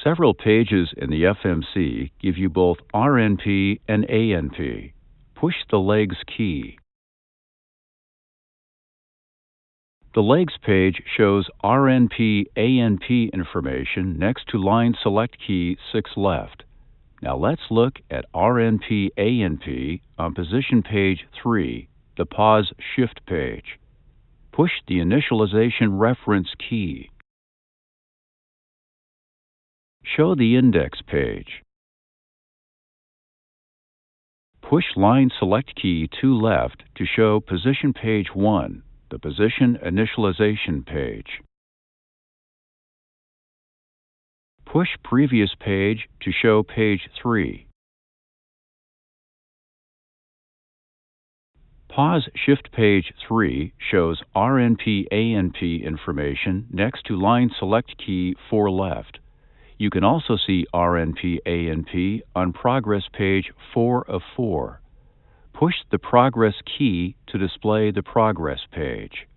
Several pages in the FMC give you both RNP and ANP. Push the legs key. The legs page shows RNP-ANP information next to line select key 6 left. Now let's look at RNP-ANP on position page 3, the pause shift page. Push the initialization reference key. Show the index page. Push line select key 2 left to show position page 1, the position initialization page. Push previous page to show page 3. Pause shift page 3 shows RNP-ANP information next to line select key 4 left. You can also see RNP-ANP on progress page 4 of 4. Push the progress key to display the progress page.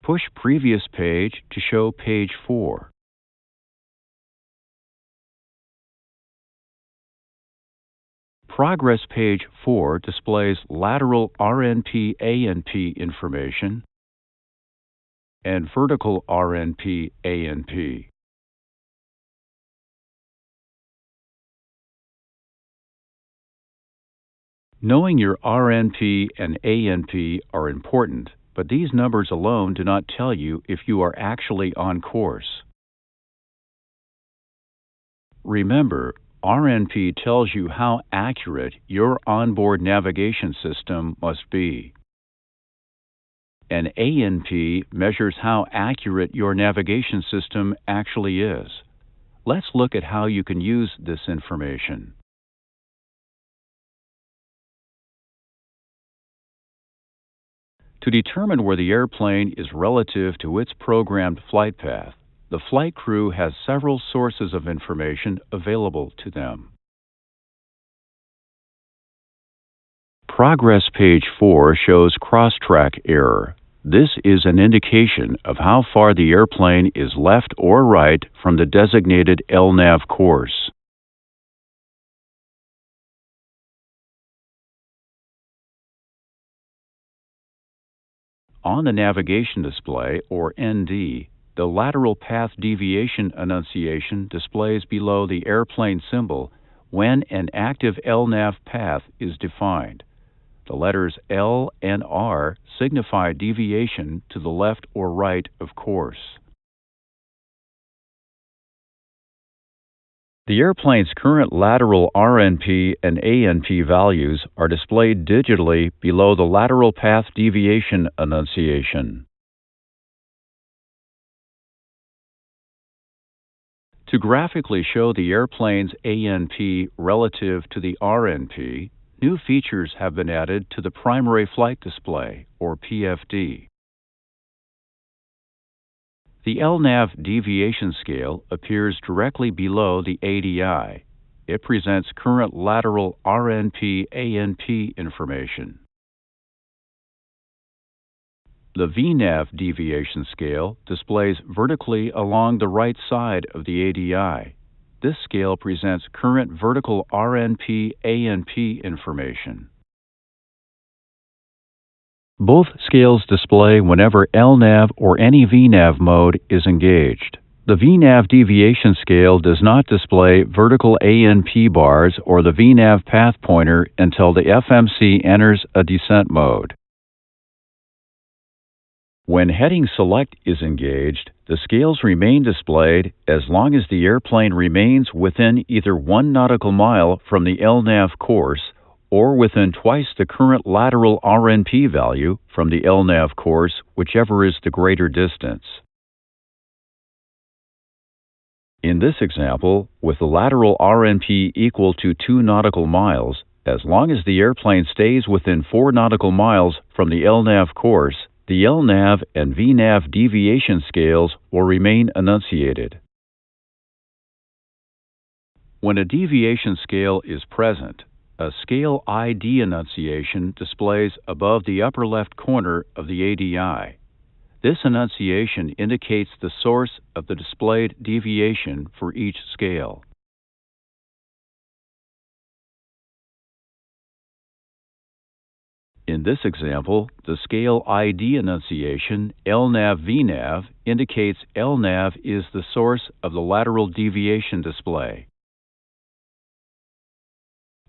Push previous page to show page 4. Progress page 4 displays lateral RNP-ANP information and vertical RNP-ANP. Knowing your RNP and ANP are important, but these numbers alone do not tell you if you are actually on course. Remember, RNP tells you how accurate your onboard navigation system must be. And ANP measures how accurate your navigation system actually is. Let's look at how you can use this information. To determine where the airplane is relative to its programmed flight path, the flight crew has several sources of information available to them. Progress page 4 shows cross-track error. This is an indication of how far the airplane is left or right from the designated LNAV course. On the navigation display, or ND, the lateral path deviation annunciation displays below the airplane symbol when an active LNAV path is defined. The letters L and R signify deviation to the left or right of course. The airplane's current lateral RNP and ANP values are displayed digitally below the lateral path deviation annunciation. To graphically show the airplane's ANP relative to the RNP, new features have been added to the primary flight display, or PFD. The LNAV deviation scale appears directly below the ADI. It presents current lateral RNP-ANP information. The VNAV deviation scale displays vertically along the right side of the ADI. This scale presents current vertical RNP-ANP information. Both scales display whenever LNAV or any VNAV mode is engaged. The VNAV deviation scale does not display vertical ANP bars or the VNAV path pointer until the FMC enters a descent mode. When heading select is engaged, the scales remain displayed as long as the airplane remains within either 1 nautical mile from the LNAV course or within twice the current lateral RNP value from the LNAV course, whichever is the greater distance. In this example, with the lateral RNP equal to 2 nautical miles, as long as the airplane stays within 4 nautical miles from the LNAV course, the LNAV and VNAV deviation scales will remain enunciated. When a deviation scale is present, a scale ID enunciation displays above the upper left corner of the ADI. This enunciation indicates the source of the displayed deviation for each scale. In this example, the scale ID enunciation LNAV-VNAV indicates LNAV is the source of the lateral deviation display,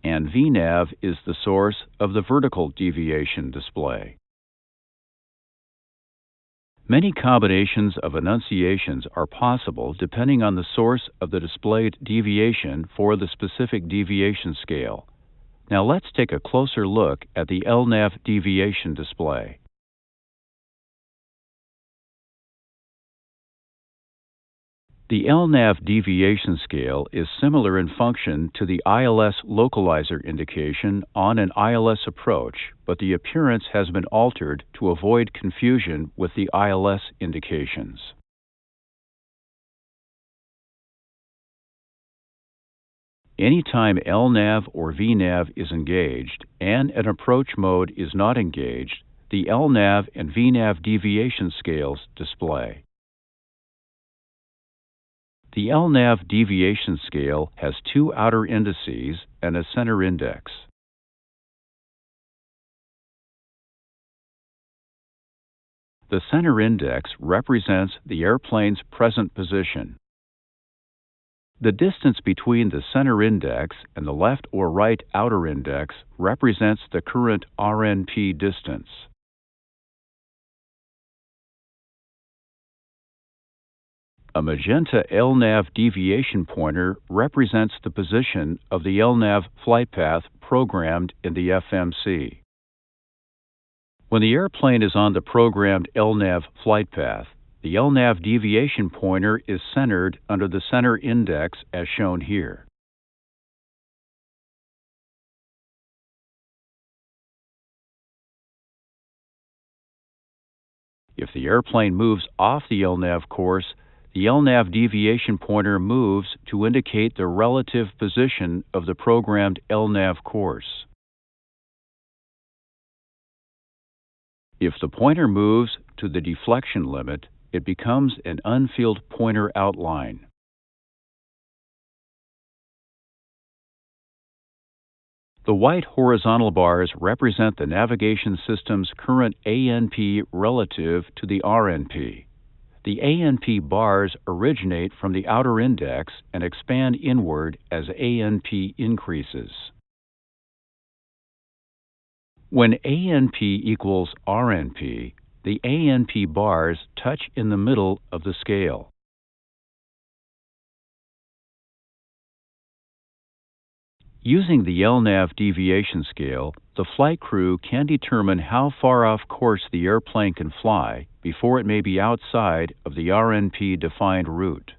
and VNAV is the source of the vertical deviation display. Many combinations of enunciations are possible depending on the source of the displayed deviation for the specific deviation scale. Now let's take a closer look at the LNAV deviation display. The LNAV deviation scale is similar in function to the ILS localizer indication on an ILS approach, but the appearance has been altered to avoid confusion with the ILS indications. Anytime LNAV or VNAV is engaged and an approach mode is not engaged, the LNAV and VNAV deviation scales display. The LNAV deviation scale has two outer indices and a center index. The center index represents the airplane's present position. The distance between the center index and the left or right outer index represents the current RNP distance. A magenta LNAV deviation pointer represents the position of the LNAV flight path programmed in the FMC. When the airplane is on the programmed LNAV flight path, the LNAV deviation pointer is centered under the center index as shown here. If the airplane moves off the LNAV course, the LNAV deviation pointer moves to indicate the relative position of the programmed LNAV course. If the pointer moves to the deflection limit, it becomes an unfilled pointer outline. The white horizontal bars represent the navigation system's current ANP relative to the RNP. The ANP bars originate from the outer index and expand inward as ANP increases. When ANP equals RNP, the ANP bars touch in the middle of the scale. Using the LNAV deviation scale, the flight crew can determine how far off course the airplane can fly before it may be outside of the RNP-defined route.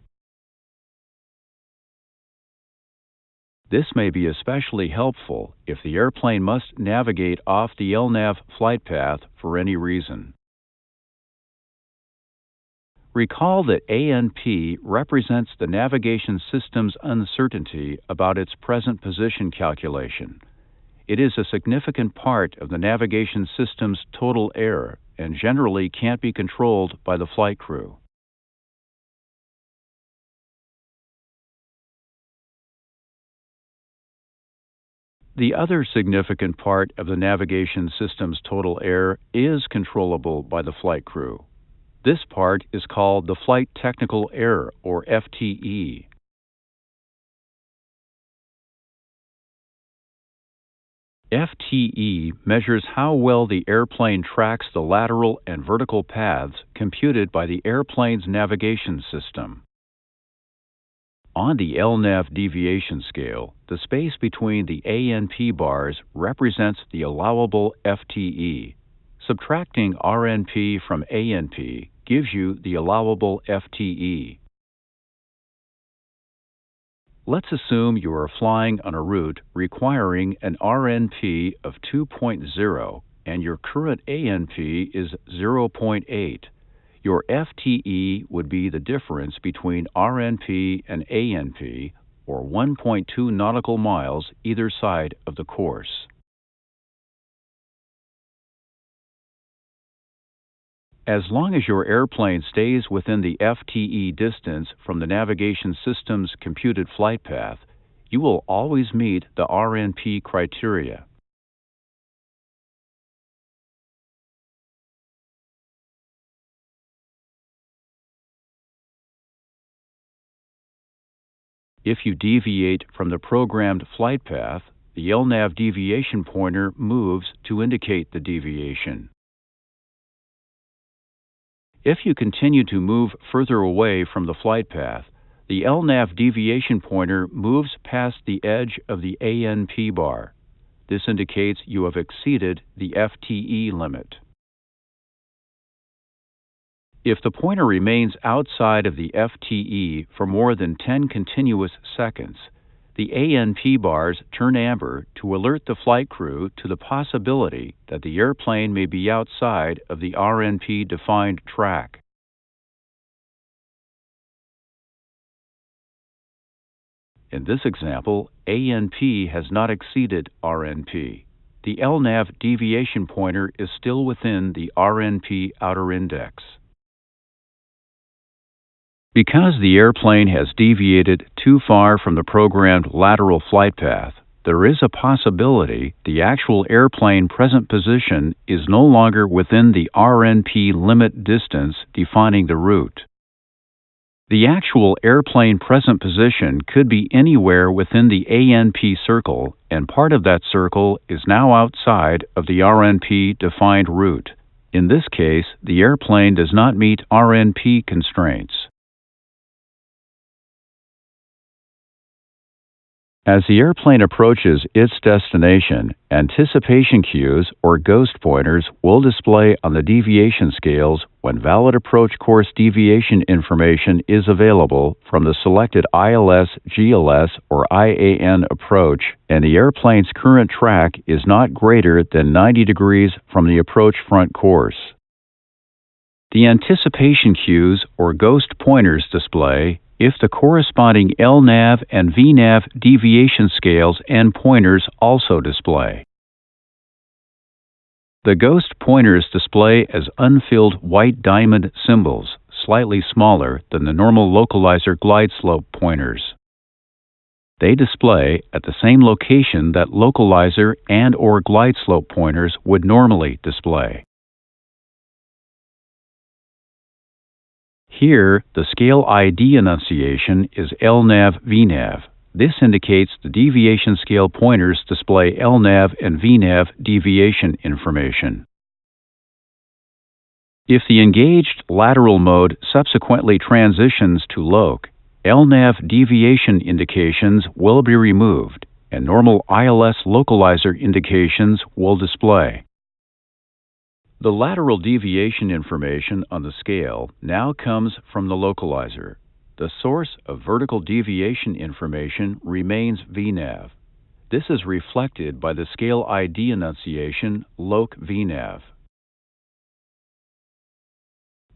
This may be especially helpful if the airplane must navigate off the LNAV flight path for any reason. Recall that ANP represents the navigation system's uncertainty about its present position calculation. It is a significant part of the navigation system's total error and generally can't be controlled by the flight crew. The other significant part of the navigation system's total error is controllable by the flight crew. This part is called the Flight Technical Error, or FTE. FTE measures how well the airplane tracks the lateral and vertical paths computed by the airplane's navigation system. On the LNAV deviation scale, the space between the ANP bars represents the allowable FTE. Subtracting RNP from ANP gives you the allowable FTE. Let's assume you are flying on a route requiring an RNP of 2.0 and your current ANP is 0.8. Your FTE would be the difference between RNP and ANP, or 1.2 nautical miles either side of the course. As long as your airplane stays within the FTE distance from the navigation system's computed flight path, you will always meet the RNP criteria. If you deviate from the programmed flight path, the LNAV deviation pointer moves to indicate the deviation. If you continue to move further away from the flight path, the LNAV deviation pointer moves past the edge of the ANP bar. This indicates you have exceeded the FTE limit. If the pointer remains outside of the FTE for more than 10 continuous seconds, the ANP bars turn amber to alert the flight crew to the possibility that the airplane may be outside of the RNP-defined track. In this example, ANP has not exceeded RNP. The LNAV deviation pointer is still within the RNP outer index. Because the airplane has deviated too far from the programmed lateral flight path, there is a possibility the actual airplane present position is no longer within the RNP limit distance defining the route. The actual airplane present position could be anywhere within the ANP circle, and part of that circle is now outside of the RNP defined route. In this case, the airplane does not meet RNP constraints. As the airplane approaches its destination, anticipation cues or ghost pointers will display on the deviation scales when valid approach course deviation information is available from the selected ILS, GLS, or IAN approach and the airplane's current track is not greater than 90 degrees from the approach front course. The anticipation cues or ghost pointers display if the corresponding LNAV and VNAV deviation scales and pointers also display. The ghost pointers display as unfilled white diamond symbols, slightly smaller than the normal localizer glide slope pointers. They display at the same location that localizer and/or glide slope pointers would normally display. Here, the scale ID enunciation is LNAV-VNAV. This indicates the deviation scale pointers display LNAV and VNAV deviation information. If the engaged lateral mode subsequently transitions to LOC, LNAV deviation indications will be removed, and normal ILS localizer indications will display. The lateral deviation information on the scale now comes from the localizer. The source of vertical deviation information remains VNAV. This is reflected by the scale ID enunciation LOC-VNAV.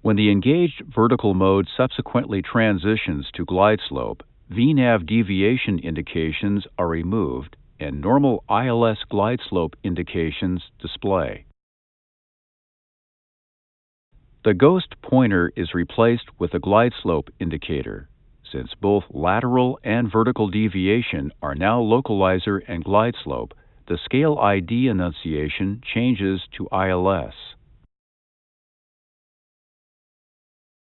When the engaged vertical mode subsequently transitions to glide slope, VNAV deviation indications are removed and normal ILS glide slope indications display. The ghost pointer is replaced with a glide slope indicator. Since both lateral and vertical deviation are now localizer and glide slope, the scale ID enunciation changes to ILS.